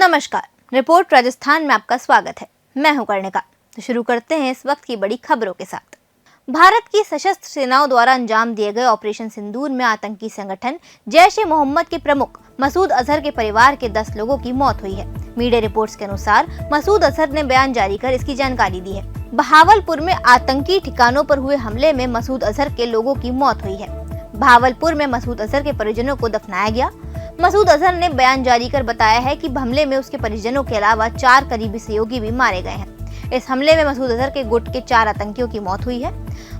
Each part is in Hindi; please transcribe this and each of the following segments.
नमस्कार, रिपोर्ट राजस्थान में आपका स्वागत है। मैं हूं कर्णिका। तो शुरू करते हैं इस वक्त की बड़ी खबरों के साथ। भारत की सशस्त्र सेनाओं द्वारा अंजाम दिए गए ऑपरेशन सिंदूर में आतंकी संगठन जैश-ए-मोहम्मद के प्रमुख मसूद अजहर के परिवार के 10 लोगों की मौत हुई है। मीडिया रिपोर्ट्स के अनुसार मसूद अजहर ने बयान जारी कर इसकी जानकारी दी है। बहावलपुर में आतंकी ठिकानों पर हुए हमले में मसूद अजहर के लोगों की मौत हुई है। बहावलपुर में मसूद अजहर के परिजनों को दफनाया गया। मसूद अजहर ने बयान जारी कर बताया है कि हमले में उसके परिजनों के अलावा 4 करीबी सहयोगी भी मारे गए हैं। इस हमले में मसूद अजहर के गुट के 4 आतंकियों की मौत हुई है।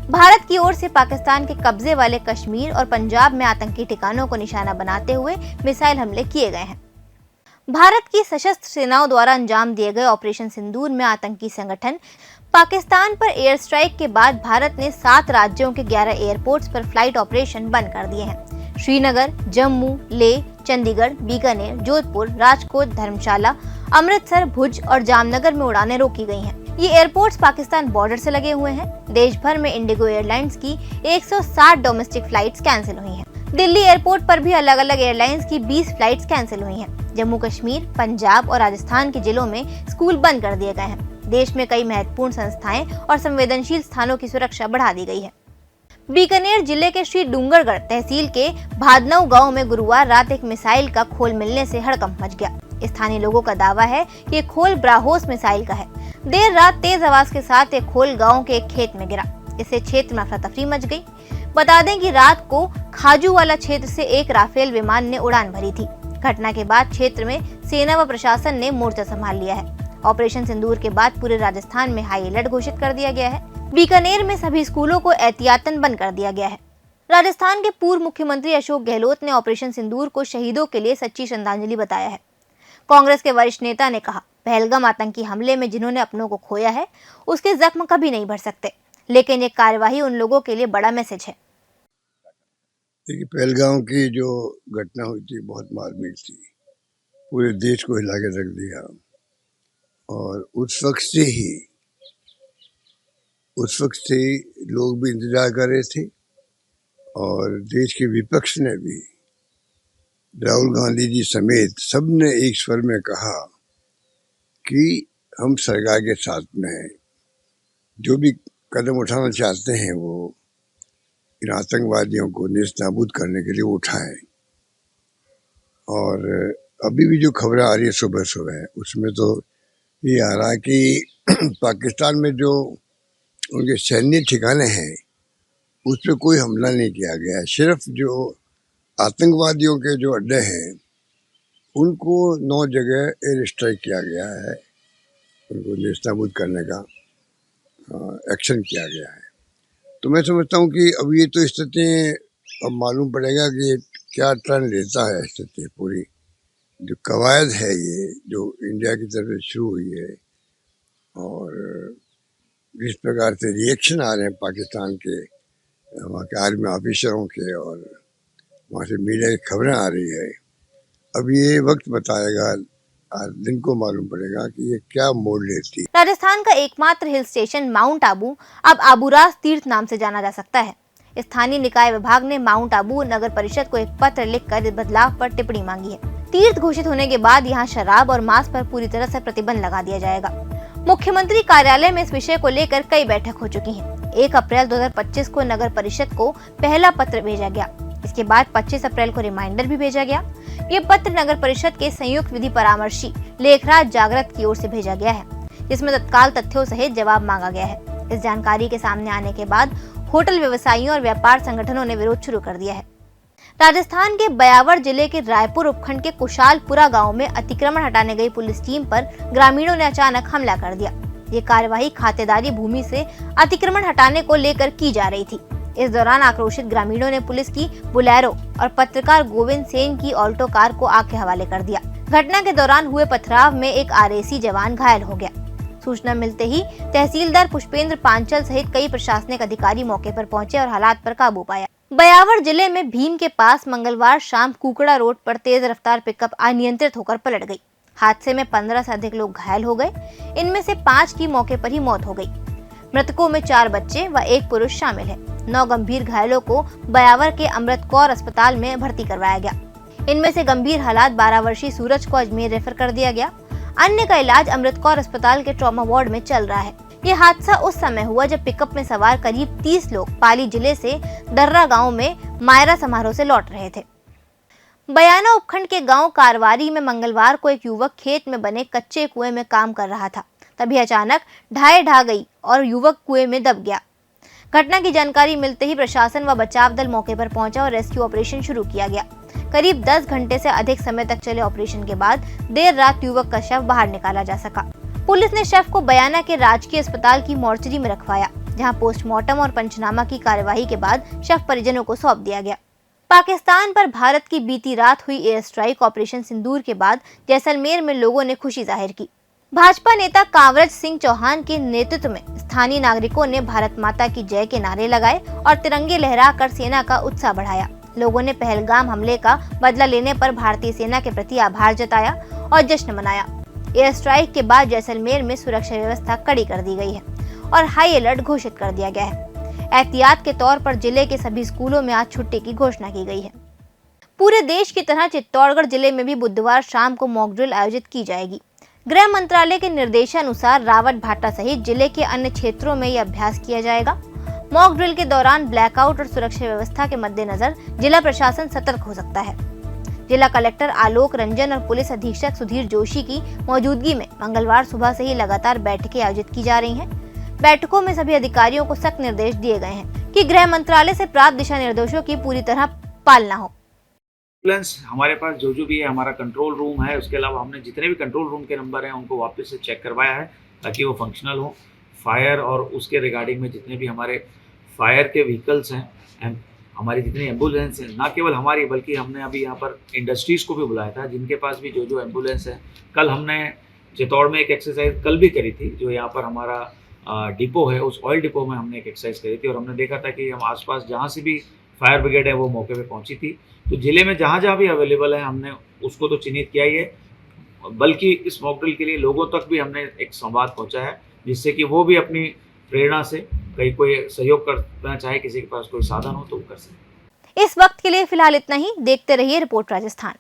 भारत की ओर से पाकिस्तान के कब्जे वाले कश्मीर और पंजाब में आतंकी ठिकानों को निशाना बनाते हुए मिसाइल हमले किए गए हैं। भारत की सशस्त्र सेनाओं द्वारा अंजाम दिए गए ऑपरेशन सिंदूर में आतंकी संगठन पाकिस्तान पर एयर स्ट्राइक के बाद भारत ने 7 राज्यों के 11 एयरपोर्ट्स पर फ्लाइट ऑपरेशन बंद कर दिए हैं। श्रीनगर, जम्मू, लेह, चंडीगढ़, बीकानेर, जोधपुर, राजकोट, धर्मशाला, अमृतसर, भुज और जामनगर में उड़ानें रोकी गई हैं। ये एयरपोर्ट्स पाकिस्तान बॉर्डर से लगे हुए हैं। देश भर में इंडिगो एयरलाइंस की 160 डोमेस्टिक फ्लाइट्स कैंसिल हुई हैं। दिल्ली एयरपोर्ट पर भी अलग अलग एयरलाइंस की 20 फ्लाइट्स कैंसिल हुई हैं। जम्मू कश्मीर, पंजाब और राजस्थान के जिलों में स्कूल बंद कर दिए गए हैं। देश में कई महत्वपूर्ण संस्थाएं और संवेदनशील स्थानों की सुरक्षा बढ़ा दी गई है। बीकानेर जिले के श्री डूंगरगढ़ तहसील के भादनऊ गांव में गुरुवार रात एक मिसाइल का खोल मिलने से हड़कंप मच गया। स्थानीय लोगों का दावा है कि ये खोल ब्राहोस मिसाइल का है। देर रात तेज आवाज के साथ एक खोल गांव के एक खेत में गिरा। इससे क्षेत्र में अफरा-तफरी मच गई। बता दें कि रात को खाजूवाला क्षेत्र से एक राफेल विमान ने उड़ान भरी थी। घटना के बाद क्षेत्र में सेना व प्रशासन ने मोर्चा संभाल लिया है। ऑपरेशन सिंदूर के बाद पूरे राजस्थान में हाई अलर्ट घोषित कर दिया गया है। बीकानेर में सभी स्कूलों को एहतियातन बंद कर दिया गया है। राजस्थान के पूर्व मुख्यमंत्री अशोक गहलोत ने ऑपरेशन सिंदूर को शहीदों के लिए सच्ची श्रद्धांजलि बताया है। कांग्रेस के वरिष्ठ नेता ने कहा, पहलगाम आतंकी हमले में जिन्होंने अपनों को खोया है, उसके जख्म कभी नहीं भर सकते, लेकिन ये कार्यवाही उन लोगों के लिए बड़ा मैसेज है। देखिए, पहलगाम की जो घटना हुई थी बहुत मार्मिक थी, पूरे देश को हिला के रख दिया। और उस वक्त से लोग भी इंतजार कर रहे थे और देश के विपक्ष ने भी, राहुल गांधी जी समेत सबने एक स्वर में कहा कि हम सरकार के साथ में हैं। जो भी कदम उठाना चाहते हैं वो इन आतंकवादियों को नेस्तनाबूद करने के लिए उठाएं। और अभी भी जो खबरें आ रही है सुबह सुबह, उसमें तो ये आ रहा है कि पाकिस्तान में जो उनके सैन्य ठिकाने हैं उस पर कोई हमला नहीं किया गया है। सिर्फ जो आतंकवादियों के जो अड्डे हैं उनको 9 जगह एयर स्ट्राइक किया गया है, उनको नेस्तनाबूद करने का एक्शन किया गया है। तो मैं समझता हूँ कि अब ये तो स्थिति अब मालूम पड़ेगा कि क्या टर्न लेता है स्थिति। पूरी जो कवायद है ये जो इंडिया की तरफ से शुरू हुई है और जिस प्रकार से रिएक्शन आ रहे हैं पाकिस्तान के, वहाँ के आर्मी ऑफिसरों के और वहाँ से मीडिया की खबरें आ रही है, अब ये वक्त बताएगा, आज दिन को मालूम पड़ेगा कि ये क्या मोड़ लेती है। राजस्थान का एकमात्र हिल स्टेशन माउंट आबू अब आबूरास तीर्थ नाम से जाना जा सकता है। स्थानीय निकाय विभाग ने माउंट आबू नगर परिषद को एक पत्र लिखकर इस बदलाव पर टिप्पणी मांगी है। तीर्थ घोषित होने के बाद यहाँ शराब और मांस पर पूरी तरह से प्रतिबंध लगा दिया जाएगा। मुख्यमंत्री कार्यालय में इस विषय को लेकर कई बैठक हो चुकी हैं। 1 अप्रैल 2025 को नगर परिषद को पहला पत्र भेजा गया। इसके बाद 25 अप्रैल को रिमाइंडर भी भेजा गया। ये पत्र नगर परिषद के संयुक्त विधि परामर्शी लेखराज जागृत की ओर से भेजा गया है, जिसमें तत्काल तथ्यों सहित जवाब मांगा गया है। इस जानकारी के सामने आने के बाद होटल व्यवसायियों और व्यापार संगठनों ने विरोध शुरू कर दिया है। राजस्थान के बयावर जिले के रायपुर उपखंड के कुशालपुरा गांव में अतिक्रमण हटाने गई पुलिस टीम पर ग्रामीणों ने अचानक हमला कर दिया। ये कार्यवाही खातेदारी भूमि से अतिक्रमण हटाने को लेकर की जा रही थी। इस दौरान आक्रोशित ग्रामीणों ने पुलिस की बुलेरो और पत्रकार गोविंद सेन की ऑल्टो कार को आग के हवाले कर दिया। घटना के दौरान हुए पथराव में एक आरएसी जवान घायल हो गया। सूचना मिलते ही तहसीलदार पुष्पेंद्र पांचल सहित कई प्रशासनिक अधिकारी मौके पर पहुंचे और हालात पर काबू पाया। बयावर जिले में भीम के पास मंगलवार शाम कुकड़ा रोड पर तेज रफ्तार पिकअप अनियंत्रित होकर पलट गई। हादसे में 15 से अधिक लोग घायल हो गए। इनमें से 5 की मौके पर ही मौत हो गई। मृतकों में 4 बच्चे व 1 पुरुष शामिल है। 9 गंभीर घायलों को बयावर के अमृत कौर अस्पताल में भर्ती करवाया गया। इनमें से गंभीर हालात 12 वर्षीय सूरज को अजमेर रेफर कर दिया गया। अन्य का इलाज अमृत कौर अस्पताल के ट्रॉमा वार्ड में चल रहा है। ये हादसा उस समय हुआ जब पिकअप में सवार करीब 30 लोग पाली जिले से दर्रा गांव में मायरा समारोह से लौट रहे थे। बयाना उपखंड के गांव कारवारी में मंगलवार को एक युवक खेत में बने कच्चे कुएं में काम कर रहा था। तभी अचानक ढा गई और युवक कुएं में दब गया। घटना की जानकारी मिलते ही प्रशासन व बचाव दल मौके पर पहुंचा और रेस्क्यू ऑपरेशन शुरू किया गया। करीब 10 घंटे से अधिक समय तक चले ऑपरेशन के बाद देर रात युवक का शव बाहर निकाला जा सका। पुलिस ने शव को बयाना के राजकीय अस्पताल की मोर्चरी में रखवाया, जहां पोस्टमार्टम और पंचनामा की कार्यवाही के बाद शव परिजनों को सौंप दिया गया। पाकिस्तान पर भारत की बीती रात हुई एयर स्ट्राइक ऑपरेशन सिंदूर के बाद जैसलमेर में लोगों ने खुशी जाहिर की। भाजपा नेता कांवरज सिंह चौहान के नेतृत्व में स्थानीय नागरिकों ने भारत माता की जय के नारे लगाए और तिरंगे लहराकर सेना का उत्साह बढ़ाया। लोगों ने पहलगाम हमले का बदला लेने पर भारतीय सेना के प्रति आभार जताया और जश्न मनाया। एयर स्ट्राइक के बाद जैसलमेर में सुरक्षा व्यवस्था कड़ी कर दी गई है और हाई अलर्ट घोषित कर दिया गया है। एहतियात के तौर पर जिले के सभी स्कूलों में आज छुट्टी की घोषणा की गई है। पूरे देश की तरह चित्तौड़गढ़ जिले में भी बुधवार शाम को मॉक ड्रिल आयोजित की जाएगी। गृह मंत्रालय के निर्देशानुसार रावत भाटा सहित जिले के अन्य क्षेत्रों में यह अभ्यास किया जाएगा। मॉक ड्रिल के दौरान ब्लैकआउट और सुरक्षा व्यवस्था के मद्देनजर जिला प्रशासन सतर्क हो सकता है। जिला कलेक्टर आलोक रंजन और पुलिस अधीक्षक सुधीर जोशी की मौजूदगी में मंगलवार सुबह से ही लगातार बैठकें आयोजित की जा रही हैं। बैठकों में सभी अधिकारियों को सख्त निर्देश दिए गए हैं कि गृह मंत्रालय से प्राप्त दिशा निर्देशों की पूरी तरह पालना हो। एम्बुलेंस हमारे पास जो भी है, हमारा कंट्रोल रूम है, उसके अलावा हमने जितने भी कंट्रोल रूम के नंबर हैं उनको वापस से चेक करवाया है ताकि वो फंक्शनल हो। फायर और उसके रिगार्डिंग में जितने भी हमारे फायर के व्हीकल्स हैं, हमारी जितनी एम्बुलेंस हैं, ना केवल हमारी बल्कि हमने अभी यहाँ पर इंडस्ट्रीज़ को भी बुलाया था जिनके पास भी जो एम्बुलेंस है। कल हमने चित्तौड़ में एक एक्सरसाइज कल भी करी थी, जो यहाँ पर हमारा डिपो है, उस ऑयल डिपो में हमने एक एक्सरसाइज करी थी और हमने देखा था कि हम आसपास जहाँ से भी फायर ब्रिगेड है वो मौके पे पहुँची थी। तो ज़िले में जहाँ जहाँ भी अवेलेबल है हमने उसको तो चिन्हित किया ही है, बल्कि इस मॉक ड्रिल के लिए लोगों तक भी हमने एक संवाद पहुँचाया है जिससे कि वो भी अपनी प्रेरणा से कहीं कोई सहयोग करना चाहे, किसी के पास कोई साधन हो तो वो कर सके। इस वक्त के लिए फिलहाल इतना ही। देखते रहिए रिपोर्ट राजस्थान।